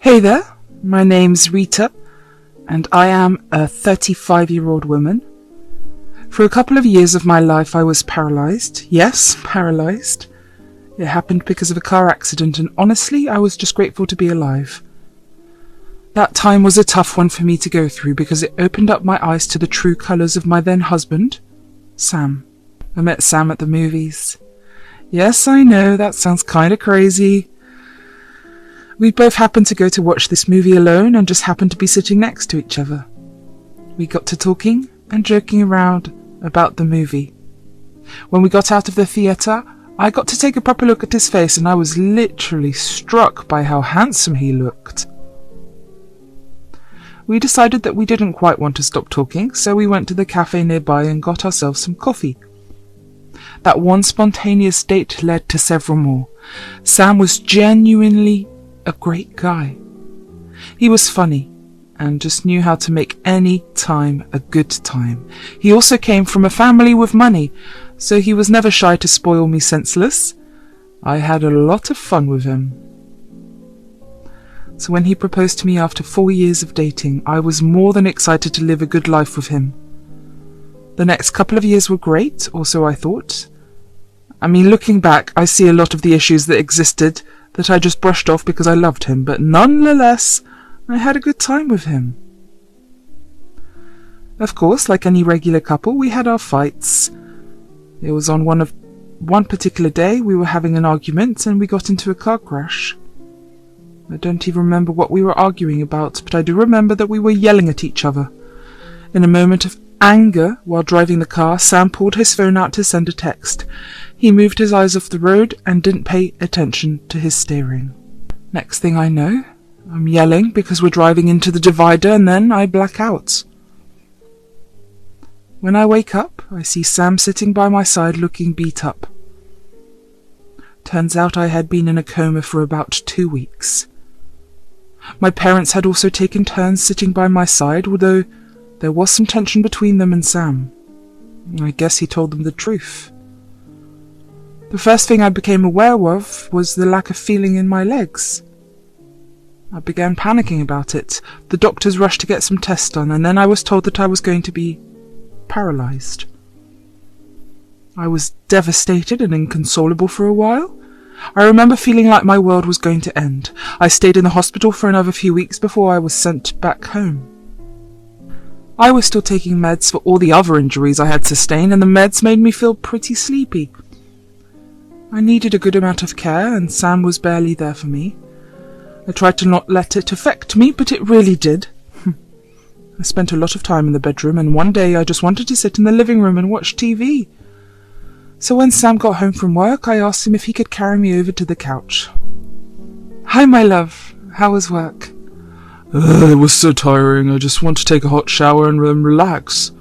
Hey there, my name's Rita, and I am a 35-year-old woman. For a couple of years of my life I was paralysed. Yes, paralysed. It happened because of a car accident, and honestly, I was just grateful to be alive. That time was a tough one for me to go through because it opened up my eyes to the true colours of my then husband, Sam. I met Sam at the movies. Yes, I know, that sounds kinda crazy. We both happened to go to watch this movie alone and just happened to be sitting next to each other. We got to talking and joking around about the movie. When we got out of the theatre, I got to take a proper look at his face and I was literally struck by how handsome he looked. We decided that we didn't quite want to stop talking, so we went to the cafe nearby and got ourselves some coffee. That one spontaneous date led to several more. Sam was genuinely a great guy. He was funny and just knew how to make any time a good time. He also came from a family with money, so he was never shy to spoil me senseless. I had a lot of fun with him. So when he proposed to me after 4 years of dating, I was more than excited to live a good life with him. The next couple of years were great, or so I thought. Looking back, I see a lot of the issues that existed that I just brushed off because I loved him, but nonetheless, I had a good time with him. Of course, like any regular couple, we had our fights. It was on one particular day we were having an argument and we got into a car crash. I don't even remember what we were arguing about, but I do remember that we were yelling at each other. In a moment of anger, while driving the car, Sam pulled his phone out to send a text. He moved his eyes off the road and didn't pay attention to his steering. Next thing I know, I'm yelling because we're driving into the divider and then I black out. When I wake up, I see Sam sitting by my side looking beat up. Turns out I had been in a coma for about 2 weeks. My parents had also taken turns sitting by my side, although there was some tension between them and Sam. I guess he told them the truth. The first thing I became aware of was the lack of feeling in my legs. I began panicking about it. The doctors rushed to get some tests done, and then I was told that I was going to be paralysed. I was devastated and inconsolable for a while. I remember feeling like my world was going to end. I stayed in the hospital for another few weeks before I was sent back home. I was still taking meds for all the other injuries I had sustained, and the meds made me feel pretty sleepy. I needed a good amount of care, and Sam was barely there for me. I tried to not let it affect me, but it really did. I spent a lot of time in the bedroom, and one day I just wanted to sit in the living room and watch TV. So when Sam got home from work, I asked him if he could carry me over to the couch. "Hi, my love. How was work?" It was so tiring. I just want to take a hot shower and relax."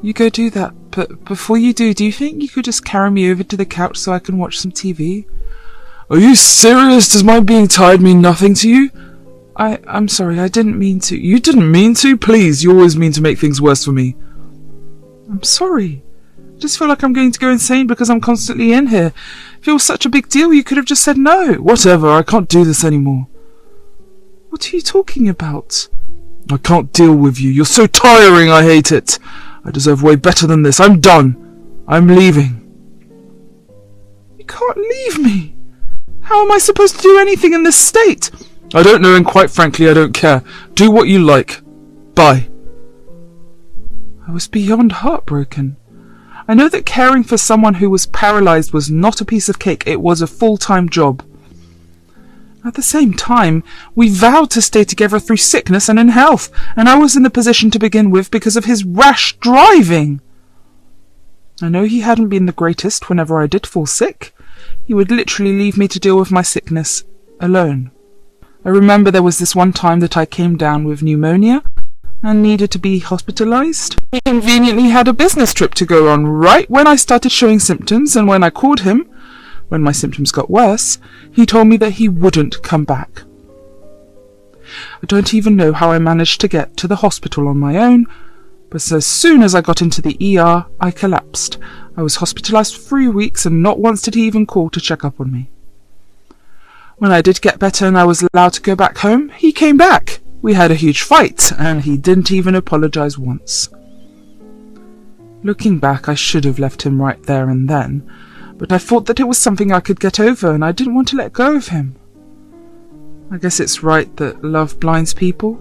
"You go do that, but before you do you think you could just carry me over to the couch so I can watch some TV? Are you serious? Does my being tired mean nothing to you? I'm sorry, I didn't mean to." You didn't mean to? Please, you always mean to make things worse for me. "I'm sorry. I just feel like I'm going to go insane because I'm constantly in here. If it was such a big deal, you could have just said no." Whatever, I can't do this anymore. "What are you talking about?" I can't deal with you. You're so tiring, I hate it. I deserve way better than this. I'm done. I'm leaving. "You can't leave me. How am I supposed to do anything in this state?" I don't know, and quite frankly, I don't care. Do what you like. Bye. I was beyond heartbroken. I know that caring for someone who was paralysed was not a piece of cake. It was a full-time job. At the same time, we vowed to stay together through sickness and in health, and I was in the position to begin with because of his rash driving. I know he hadn't been the greatest whenever I did fall sick. He would literally leave me to deal with my sickness alone. I remember there was this one time that I came down with pneumonia and needed to be hospitalised. He conveniently had a business trip to go on right when I started showing symptoms, and when I called him, when my symptoms got worse, he told me that he wouldn't come back. I don't even know how I managed to get to the hospital on my own, but as soon as I got into the ER, I collapsed. I was hospitalised for 3 weeks, and not once did he even call to check up on me. When I did get better and I was allowed to go back home, he came back. We had a huge fight, and he didn't even apologize once. Looking back, I should have left him right there and then, but I thought that it was something I could get over, and I didn't want to let go of him. I guess it's right that love blinds people.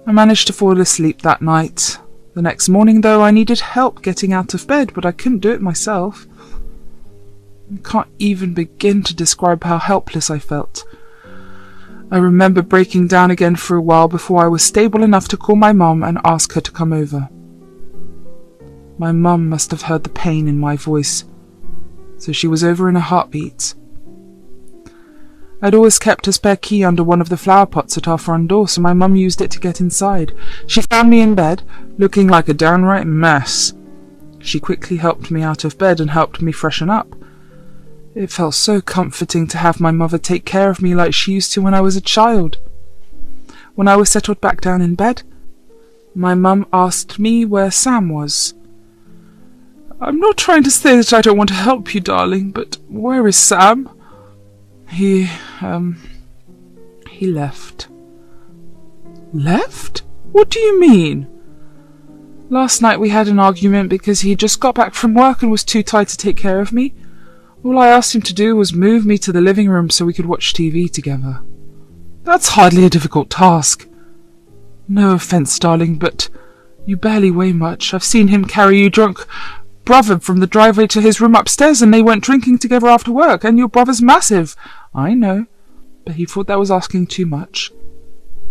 I managed to fall asleep that night. The next morning, though, I needed help getting out of bed, but I couldn't do it myself. I can't even begin to describe how helpless I felt. I remember breaking down again for a while before I was stable enough to call my mum and ask her to come over. My mum must have heard the pain in my voice, so she was over in a heartbeat. I'd always kept a spare key under one of the flower pots at our front door, so my mum used it to get inside. She found me in bed, looking like a downright mess. She quickly helped me out of bed and helped me freshen up. It felt so comforting to have my mother take care of me like she used to when I was a child. When I was settled back down in bed, my mum asked me where Sam was. "I'm not trying to say that I don't want to help you, darling, but where is Sam?" He left. Left? What do you mean? Last night we had an argument because he just got back from work and was too tired to take care of me. All I asked him to do was move me to the living room so we could watch TV together. That's hardly a difficult task. No offence, darling, but you barely weigh much. I've seen him carry your drunk brother from the driveway to his room upstairs, and they went drinking together after work, and your brother's massive. I know, but he thought that was asking too much.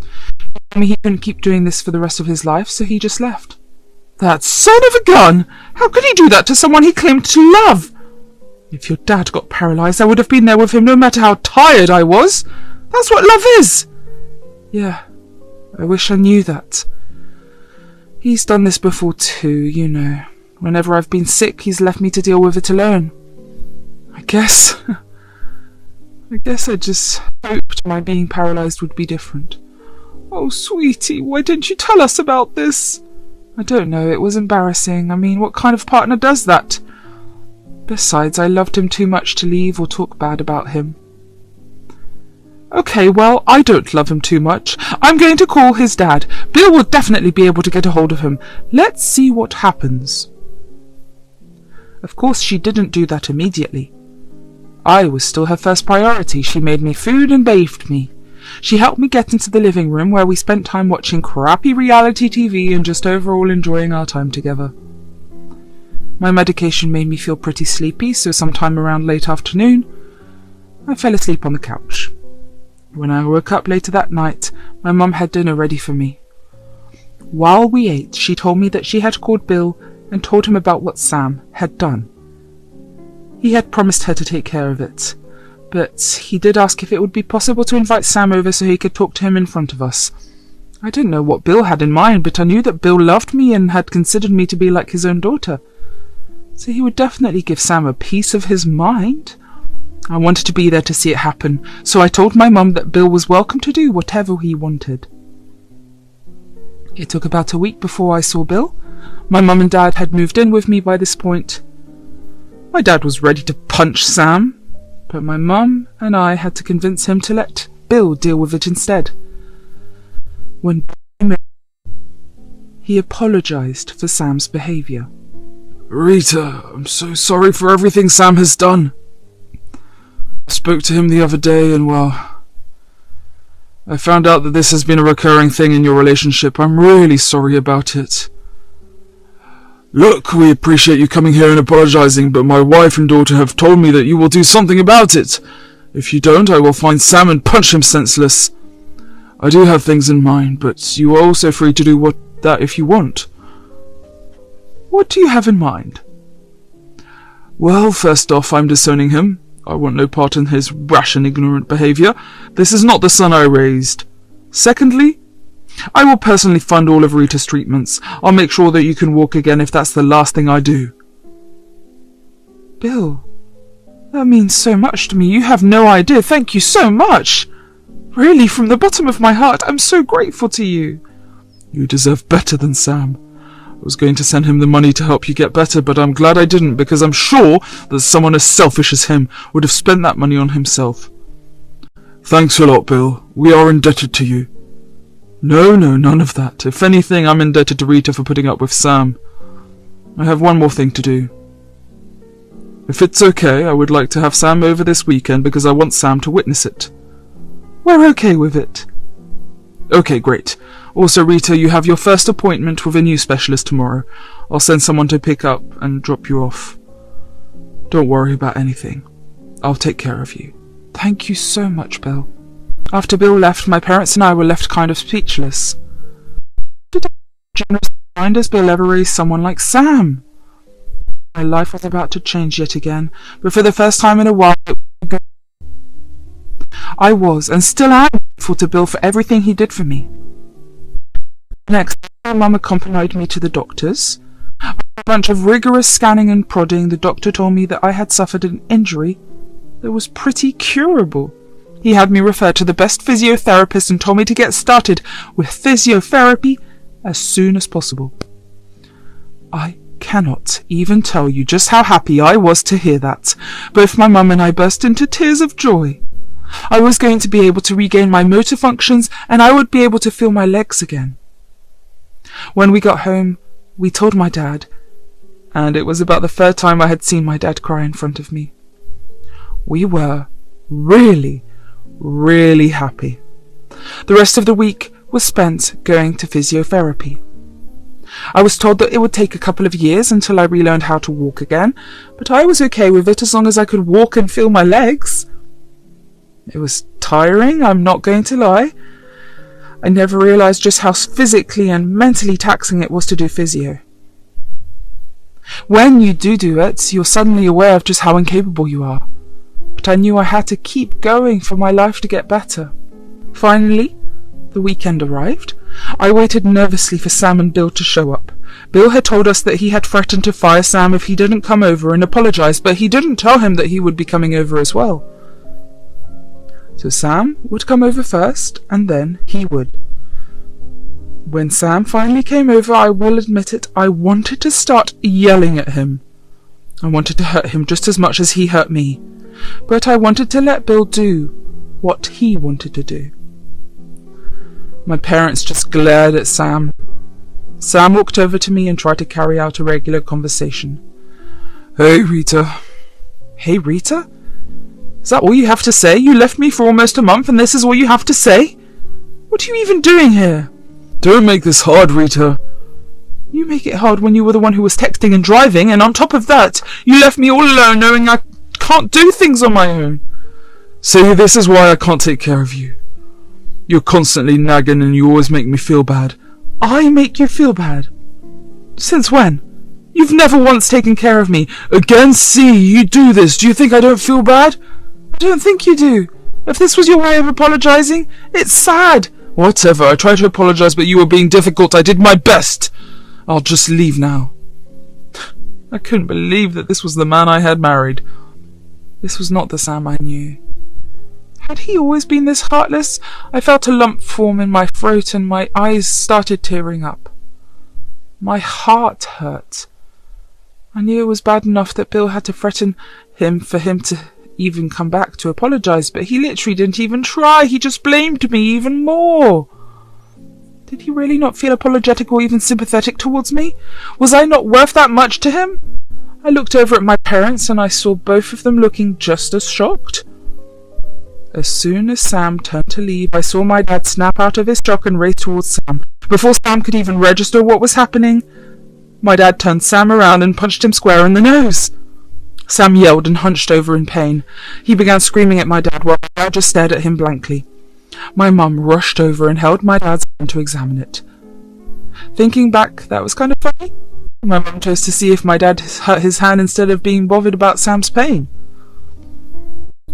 He told me he couldn't keep doing this for the rest of his life, so he just left. That son of a gun! How could he do that to someone he claimed to love? If your dad got paralysed, I would have been there with him no matter how tired I was. That's what love is. Yeah, I wish I knew that. He's done this before too, you know. Whenever I've been sick, he's left me to deal with it alone. I guess I just hoped my being paralysed would be different. Oh, sweetie, why didn't you tell us about this? I don't know, it was embarrassing. I mean, what kind of partner does that? Besides, I loved him too much to leave or talk bad about him. Okay, well, I don't love him too much. I'm going to call his dad. Bill will definitely be able to get a hold of him. Let's see what happens. Of course, she didn't do that immediately. I was still her first priority. She made me food and bathed me. She helped me get into the living room where we spent time watching crappy reality TV and just overall enjoying our time together. My medication made me feel pretty sleepy, so sometime around late afternoon, I fell asleep on the couch. When I woke up later that night, my mum had dinner ready for me. While we ate, she told me that she had called Bill and told him about what Sam had done. He had promised her to take care of it, but he did ask if it would be possible to invite Sam over so he could talk to him in front of us. I didn't know what Bill had in mind, but I knew that Bill loved me and had considered me to be like his own daughter. So he would definitely give Sam a piece of his mind. I wanted to be there to see it happen, so I told my mum that Bill was welcome to do whatever he wanted. It took about a week before I saw Bill. My mum and dad had moved in with me by this point. My dad was ready to punch Sam, but my mum and I had to convince him to let Bill deal with it instead. When he apologised for Sam's behaviour. Rita, I'm so sorry for everything Sam has done. I spoke to him the other day and, well, I found out that this has been a recurring thing in your relationship. I'm really sorry about it. Look, we appreciate you coming here and apologising, but my wife and daughter have told me that you will do something about it. If you don't, I will find Sam and punch him senseless. I do have things in mind, but you are also free to do that if you want. What do you have in mind? Well, first off, I'm disowning him. I want no part in his rash and ignorant behaviour. This is not the son I raised. Secondly, I will personally fund all of Rita's treatments. I'll make sure that you can walk again if that's the last thing I do. Bill, that means so much to me. You have no idea. Thank you so much. Really, from the bottom of my heart, I'm so grateful to you. You deserve better than Sam. I was going to send him the money to help you get better, but I'm glad I didn't, because I'm sure that someone as selfish as him would have spent that money on himself. Thanks a lot, Bill. We are indebted to you. No, none of that. If anything, I'm indebted to Rita for putting up with Sam. I have one more thing to do. If it's okay, I would like to have Sam over this weekend because I want Sam to witness it. We're okay with it. Okay, great. Also, Rita, you have your first appointment with a new specialist tomorrow. I'll send someone to pick up and drop you off. Don't worry about anything. I'll take care of you. Thank you so much, Bill. After Bill left, my parents and I were left kind of speechless. Did generous mind as Bill ever raise someone like Sam? My life was about to change yet again, but for the first time in a while, I was, and still am, grateful to Bill for everything he did for me. Next, my mum accompanied me to the doctor's. After a bunch of rigorous scanning and prodding, the doctor told me that I had suffered an injury that was pretty curable. He had me referred to the best physiotherapist and told me to get started with physiotherapy as soon as possible. I cannot even tell you just how happy I was to hear that. Both my mum and I burst into tears of joy. I was going to be able to regain my motor functions and I would be able to feel my legs again. When we got home, we told my dad, and it was about the third time I had seen my dad cry in front of me. We were really happy. The rest of the week was spent going to physiotherapy. I was told that it would take a couple of years until I relearned how to walk again, but I was okay with it as long as I could walk and feel my legs. It was tiring, I'm not going to lie. I never realised just how physically and mentally taxing it was to do physio. When you do it, you're suddenly aware of just how incapable you are. But I knew I had to keep going for my life to get better. Finally, the weekend arrived. I waited nervously for Sam and Bill to show up. Bill had told us that he had threatened to fire Sam if he didn't come over and apologise, but he didn't tell him that he would be coming over as well. So Sam would come over first, and then he would. When Sam finally came over, I will admit it, I wanted to start yelling at him. I wanted to hurt him just as much as he hurt me, but I wanted to let Bill do what he wanted to do. My parents just glared at Sam. Sam walked over to me and tried to carry out a regular conversation. Hey, Rita. Hey, Rita? Is that all you have to say? You left me for almost a month and this is all you have to say? What are you even doing here? Don't make this hard, Rita. You make it hard when you were the one who was texting and driving, and on top of that, you left me all alone knowing I can't do things on my own. See, this is why I can't take care of you. You're constantly nagging and you always make me feel bad. I make you feel bad? Since when? You've never once taken care of me. Again, see, you do this. Do you think I don't feel bad? I don't think you do. If this was your way of apologising, it's sad. Whatever, I tried to apologise, but you were being difficult. I did my best. I'll just leave now. I couldn't believe that this was the man I had married. This was not the Sam I knew. Had he always been this heartless? I felt a lump form in my throat and my eyes started tearing up. My heart hurt. I knew it was bad enough that Bill had to threaten him for him to even come back to apologise, but he literally didn't even try. He just blamed me even more. Did he really not feel apologetic or even sympathetic towards me? Was I not worth that much to him? I looked over at my parents and I saw both of them looking just as shocked. As soon as Sam turned to leave, I saw my dad snap out of his shock and race towards Sam. Before Sam could even register what was happening, my dad turned Sam around and punched him square in the nose. Sam yelled and hunched over in pain. He began screaming at my dad while my dad just stared at him blankly. My mum rushed over and held my dad's hand to examine it. Thinking back, that was kind of funny. My mum chose to see if my dad hurt his hand instead of being bothered about Sam's pain.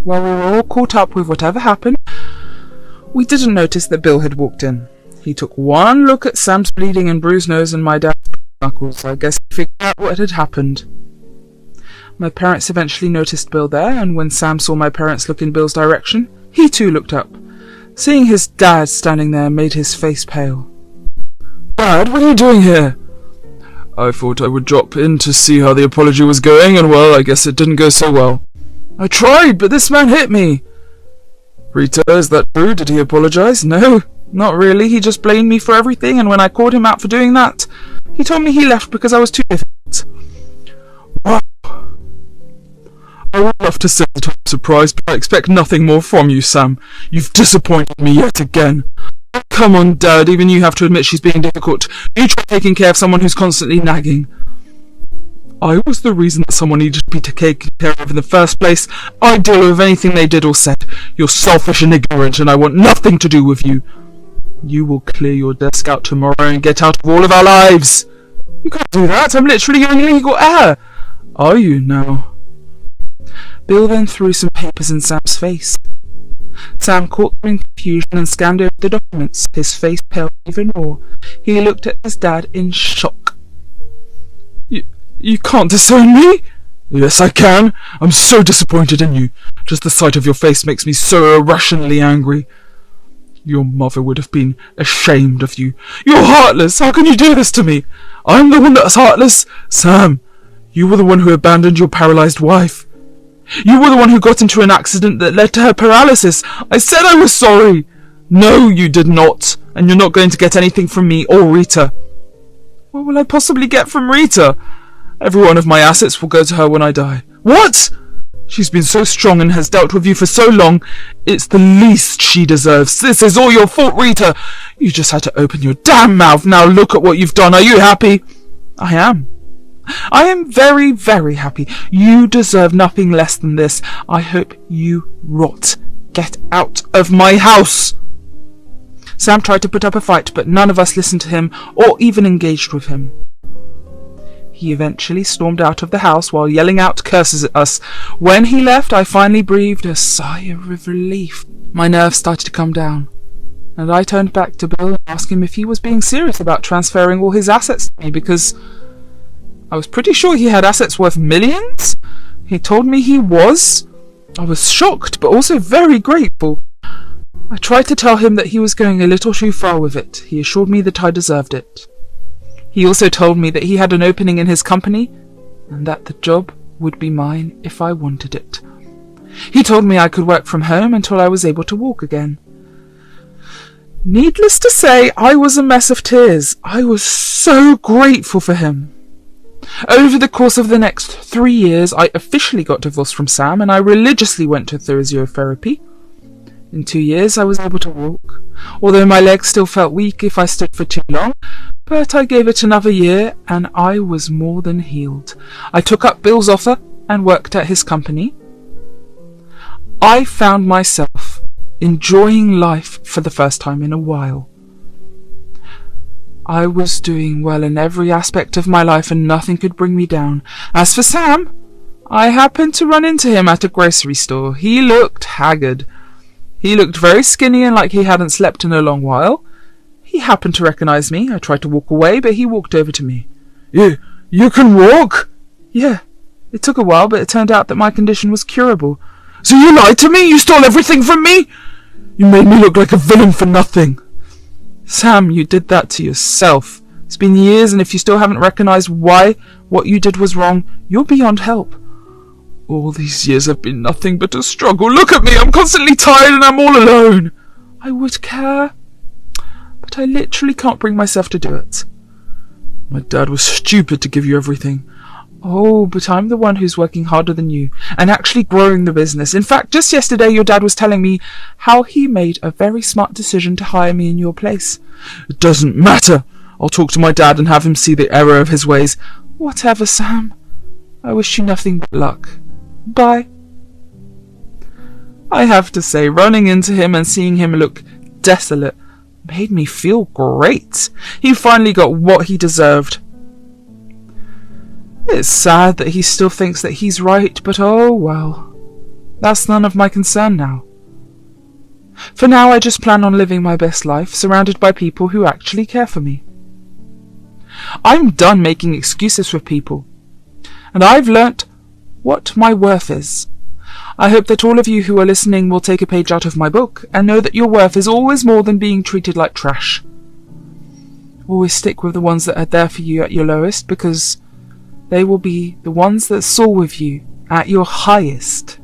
While we were all caught up with whatever happened, we didn't notice that Bill had walked in. He took one look at Sam's bleeding and bruised nose and my dad's knuckles. I guess he figured out what had happened. My parents eventually noticed Bill there, and when Sam saw my parents look in Bill's direction, he too looked up. Seeing his dad standing there made his face pale. Dad, what are you doing here? I thought I would drop in to see how the apology was going, and well, I guess it didn't go so well. I tried, but this man hit me. Rita, is that true? Did he apologize? No, not really. He just blamed me for everything, and when I called him out for doing that, he told me he left because I was too difficult. Wow. I would love to say that I'm surprised, but I expect nothing more from you, Sam. You've disappointed me yet again. Come on, Dad, even you have to admit she's being difficult. You try taking care of someone who's constantly nagging. I was the reason that someone needed to be taken care of in the first place. I deal with anything they did or said. You're selfish and ignorant, and I want nothing to do with you. You will clear your desk out tomorrow and get out of all of our lives. You can't do that. I'm literally your legal heir. Are you now? Bill then threw some papers in Sam's face. Sam caught them in confusion and scanned over the documents, his face pale even more. He looked at his dad in shock. You can't disown me? Yes, I can. I'm so disappointed in you. Just the sight of your face makes me so irrationally angry. Your mother would have been ashamed of you. You're heartless. How can you do this to me? I'm the one that's heartless. Sam, you were the one who abandoned your paralyzed wife. You were the one who got into an accident that led to her paralysis. I said I was sorry. No, you did not. And you're not going to get anything from me or Rita. What will I possibly get from Rita? Every one of my assets will go to her when I die. What? She's been so strong and has dealt with you for so long. It's the least she deserves. This is all your fault, Rita. You just had to open your damn mouth. Now look at what you've done. Are you happy? I am. I am very, very happy. You deserve nothing less than this. I hope you rot. Get out of my house! Sam tried to put up a fight, but none of us listened to him or even engaged with him. He eventually stormed out of the house while yelling out curses at us. When he left, I finally breathed a sigh of relief. My nerves started to come down, and I turned back to Bill and asked him if he was being serious about transferring all his assets to me, because I was pretty sure he had assets worth millions. He told me he was. I was shocked, but also very grateful. I tried to tell him that he was going a little too far with it. He assured me that I deserved it. He also told me that he had an opening in his company, and that the job would be mine if I wanted it. He told me I could work from home until I was able to walk again. Needless to say, I was a mess of tears. I was so grateful for him. Over the course of the next 3 years, I officially got divorced from Sam, and I religiously went to physiotherapy. In 2 years, I was able to walk, although my legs still felt weak if I stood for too long, but I gave it another year, and I was more than healed. I took up Bill's offer and worked at his company. I found myself enjoying life for the first time in a while. I was doing well in every aspect of my life, and nothing could bring me down. As for Sam, I happened to run into him at a grocery store. He looked haggard. He looked very skinny and like he hadn't slept in a long while. He happened to recognize me. I tried to walk away, but he walked over to me. You can walk? Yeah. It took a while, but it turned out that my condition was curable. So you lied to me? You stole everything from me? You made me look like a villain for nothing. Sam, you did that to yourself. It's been years, and if you still haven't recognized why what you did was wrong, you're beyond help. All these years have been nothing but a struggle. Look at me, I'm constantly tired and I'm all alone. I would care, but I literally can't bring myself to do it. My dad was stupid to give you everything. Oh, but I'm the one who's working harder than you and actually growing the business. In fact, just yesterday your dad was telling me how he made a very smart decision to hire me in your place. It doesn't matter. I'll talk to my dad and have him see the error of his ways. Whatever, Sam. I wish you nothing but luck. Bye. I have to say, running into him and seeing him look desolate made me feel great. He finally got what he deserved. It's sad that he still thinks that he's right, but oh well. That's none of my concern now. For now, I just plan on living my best life, surrounded by people who actually care for me. I'm done making excuses with people, and I've learnt what my worth is. I hope that all of you who are listening will take a page out of my book and know that your worth is always more than being treated like trash. Always stick with the ones that are there for you at your lowest, because they will be the ones that soar with you at your highest.